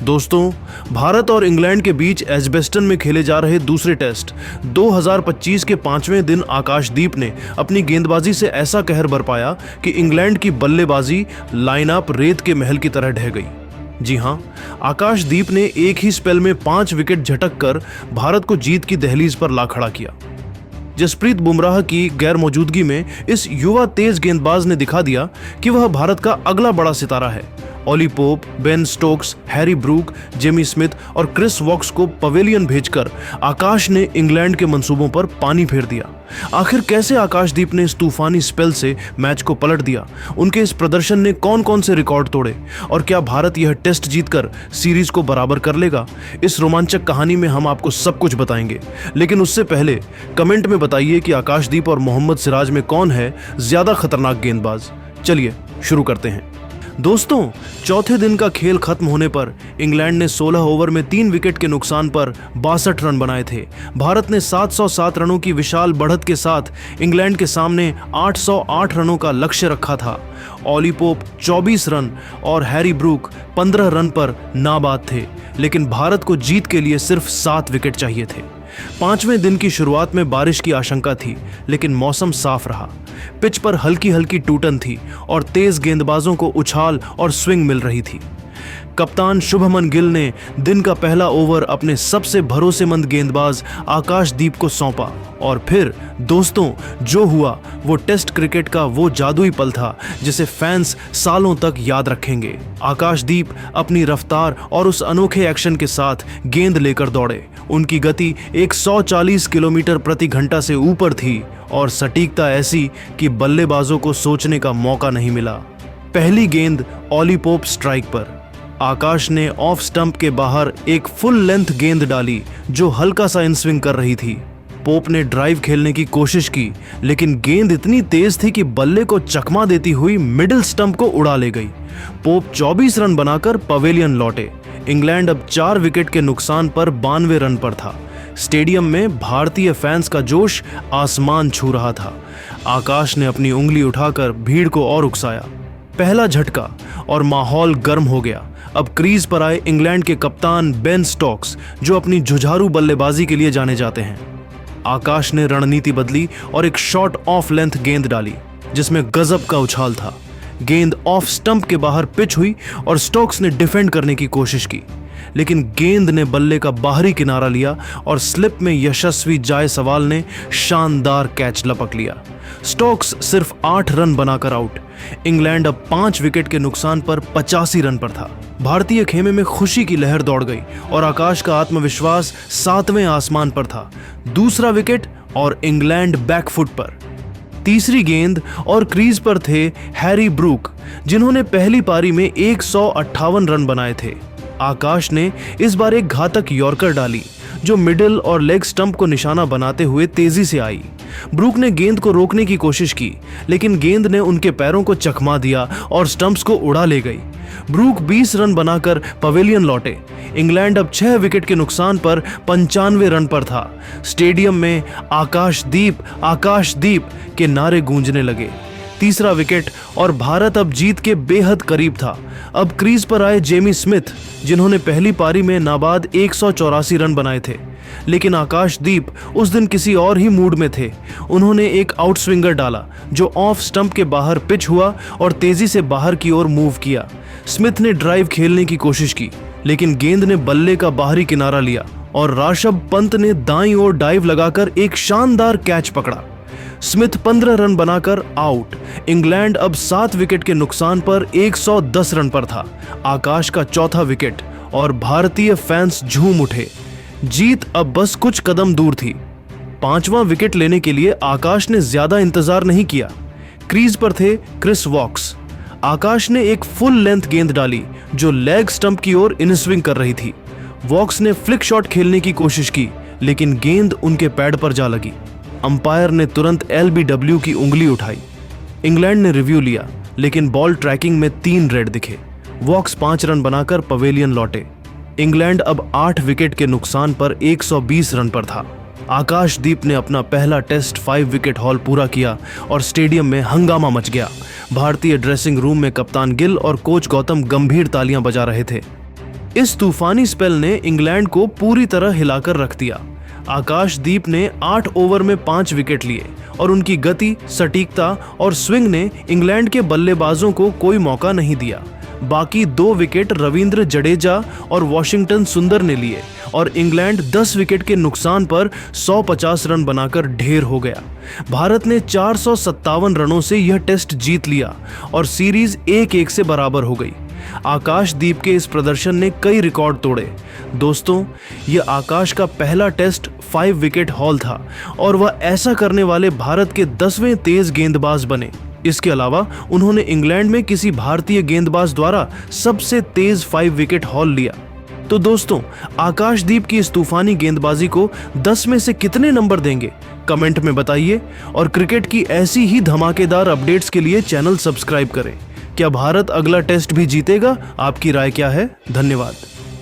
दोस्तों, भारत और इंग्लैंड के बीच एजबेस्टन में खेले जा रहे दूसरे टेस्ट 2025 के 5वें दिन आकाशदीप ने अपनी गेंदबाजी से ऐसा कहर बरपाया कि इंग्लैंड की बल्लेबाजी लाइनअप रेत के महल की तरह ढह गई। जी हां, आकाशदीप ने एक ही स्पेल में 5 विकेट झटक कर भारत को जीत की दहलीज पर ला खड़ा किया। जसप्रीत बुमराह की गैर मौजूदगी में इस युवा तेज गेंदबाज ने दिखा दिया कि वह भारत का अगला बड़ा सितारा है। Ollie Pope, Ben Stokes, Harry Brook, Jamie Smith और क्रिस वॉक्स को पवेलियन भेजकर आकाश ने इंग्लैंड के मंसूबों पर पानी फेर दिया। आखिर कैसे आकाशदीप ने इस तूफानी स्पेल से मैच को पलट दिया? उनके इस प्रदर्शन ने कौन कौन से रिकॉर्ड तोड़े और क्या भारत यह टेस्ट जीतकर सीरीज को बराबर कर लेगा? इस रोमांचक कहानी में हम आपको सब कुछ बताएंगे, लेकिन उससे पहले कमेंट में बताइए कि आकाशदीप और मोहम्मद सिराज में कौन है ज्यादा खतरनाक गेंदबाज। चलिए शुरू करते हैं। दोस्तों, चौथे दिन का खेल खत्म होने पर इंग्लैंड ने 16 ओवर में 3 विकेट के नुकसान पर 62 रन बनाए थे। भारत ने 707 रनों की विशाल बढ़त के साथ इंग्लैंड के सामने 808 रनों का लक्ष्य रखा था। ऑली पोप 24 रन और हैरी ब्रूक 15 रन पर नाबाद थे, लेकिन भारत को जीत के लिए सिर्फ 7 विकेट चाहिए थे। 5वें दिन की शुरुआत में बारिश की आशंका थी, लेकिन मौसम साफ रहा। पिच पर हल्की हल्की टूटन थी और तेज गेंदबाजों को उछाल और स्विंग मिल रही थी। कप्तान शुभमन गिल ने दिन का पहला ओवर अपने सबसे भरोसेमंद गेंदबाज आकाशदीप को सौंपा और फिर दोस्तों, जो हुआ वो टेस्ट क्रिकेट का वो जादुई पल था जिसे फैंस सालों तक याद रखेंगे। आकाशदीप अपनी रफ्तार और उस अनोखे एक्शन के साथ गेंद लेकर दौड़े। उनकी गति 140 किलोमीटर प्रति घंटा से ऊपर थी और सटीकता ऐसी कि बल्लेबाजों को सोचने का मौका नहीं मिला। पहली गेंद ऑली पोप स्ट्राइक पर। आकाश ने ऑफ स्टंप के बाहर एक फुल लेंथ गेंद डाली जो हल्का सा इन स्विंग कर रही थी। पोप ने ड्राइव खेलने की कोशिश की, लेकिन गेंद इतनी तेज थी कि बल्ले को चकमा देती हुई मिडिल स्टंप को उड़ा ले गई। पोप 24 रन बनाकर पवेलियन लौटे। इंग्लैंड अब 4 विकेट के नुकसान पर 92 रन पर था। स्टेडियम में भारतीय फैंस का जोश आसमान छू रहा था। आकाश ने अपनी उंगली उठाकर भीड़ को और उकसाया। पहला झटका और माहौल गर्म हो गया। अब क्रीज पर आए इंग्लैंड के कप्तान बेन स्टोक्स, जो अपनी जुझारू बल्लेबाजी के लिए जाने जाते हैं। आकाश ने रणनीति बदली और एक शॉर्ट ऑफ लेंथ गेंद डाली जिसमें गजब का उछाल था। गेंद ऑफ स्टंप के बाहर पिच हुई और स्टोक्स ने डिफेंड करने की कोशिश की, लेकिन गेंद ने बल्ले का बाहरी किनारा लिया और स्लिप में यशस्वी जायसवाल ने शानदार कैच लपक लिया। स्टोक्स सिर्फ 8 रन बनाकर आउट। इंग्लैंड अब 5 विकेट के नुकसान पर 85 रन पर था। भारतीय खेमे में खुशी की लहर दौड़ गई और आकाश का आत्मविश्वास 7वें आसमान पर था। दूसरा विकेट और इंग्लैंड बैकफुट पर। तीसरी गेंद और क्रीज पर थे हैरी ब्रूक, जिन्होंने पहली पारी में 158 रन बनाए थे। आकाश ने इस बार एक घातक यॉर्कर डाली जो मिडिल और लेग स्टंप को निशाना बनाते हुए तेजी से आई। ब्रूक ने गेंद को रोकने की कोशिश की, लेकिन गेंद ने उनके पैरों को चकमा दिया और स्टंप्स को उड़ा ले गई। ब्रूक 20 रन बनाकर पवेलियन लौटे। इंग्लैंड अब 6 विकेट के नुकसान पर 95 रन पर था। स्टेडियम में आकाशदीप आकाशदीप के नारे गूंजने लगे। तीसरा विकेट और भारत अब जीत के बेहद करीब था। अब क्रीज पर आए जेमी स्मिथ, जिन्होंने पहली पारी में नाबाद 184 रन बनाए थे, लेकिन आकाशदीप उस दिन किसी और ही मूड में थे। उन्होंने एक आउट स्विंगर डाला जो ऑफ स्टंप के बाहर पिच हुआ और तेजी से बाहर की ओर मूव किया। स्मिथ ने ड्राइव खेलने की कोशिश की, लेकिन गेंद ने बल्ले का बाहरी किनारा लिया और ऋषभ पंत ने दाईं ओर डाइव लगाकर एक शानदार कैच पकड़ा। स्मिथ 15 रन बनाकर आउट। इंग्लैंड अब 7 विकेट के नुकसान पर 110 रन पर था। आकाश का चौथा विकेट और भारतीय फैंस झूम उठे। जीत अब बस कुछ कदम दूर थी। 5वां विकेट लेने के लिए आकाश ने ज्यादा इंतजार नहीं किया। क्रीज पर थे क्रिस वॉक्स। आकाश ने एक फुल लेंथ गेंद डाली जो लेग स्टंप की ओर इन स्विंग कर रही थी। वॉक्स ने फ्लिक शॉट खेलने की कोशिश की, लेकिन गेंद उनके पैड पर जा लगी। अंपायर ने तुरंत LBW की उंगली उठाई। इंग्लैंड ने रिव्यू लिया, लेकिन बॉल ट्रैकिंग में 3 रेड दिखे। वॉक्स 5 रन बनाकर पवेलियन लौटे। इंग्लैंड अब 8 विकेट के नुकसान पर 120 रन पर था। आकाशदीप ने अपना पहला टेस्ट 5 विकेट हॉल पूरा किया और स्टेडियम में हंगामा मच गया। भारतीय ड्रेसिंग रूम में कप्तान गिल और कोच गौतम गंभीर तालियां बजा रहे थे। इस तूफानी स्पेल ने इंग्लैंड को पूरी तरह हिलाकर रख दिया। आकाशदीप ने 8 ओवर में 5 विकेट लिए और उनकी गति, सटीकता और स्विंग ने इंग्लैंड के बल्लेबाजों को कोई मौका नहीं दिया। बाकी 2 विकेट रविंद्र जडेजा और वॉशिंगटन सुंदर ने लिए और इंग्लैंड 10 विकेट के नुकसान पर 150 रन बनाकर ढेर हो गया। भारत ने 457 रनों से यह टेस्ट जीत लिया और सीरीज 1-1 से बराबर हो गई। आकाशदीप के इस प्रदर्शन ने कई रिकॉर्ड तोड़े। दोस्तों, यह आकाश का पहला टेस्ट 5 विकेट हॉल था और वह ऐसा करने वाले भारत के 10वें तेज गेंदबाज बने। इसके अलावा उन्होंने इंग्लैंड में किसी भारतीय गेंदबाज द्वारा सबसे तेज 5 विकेट हॉल लिया। तो दोस्तों, आकाशदीप की इस तूफानी गेंदबाजी को 10 में से कितने नंबर देंगे, कमेंट में बताइए। और क्रिकेट की ऐसी ही धमाकेदार अपडेट्स के लिए चैनल सब्सक्राइब करें। क्या भारत अगला टेस्ट भी जीतेगा? आपकी राय क्या है? धन्यवाद।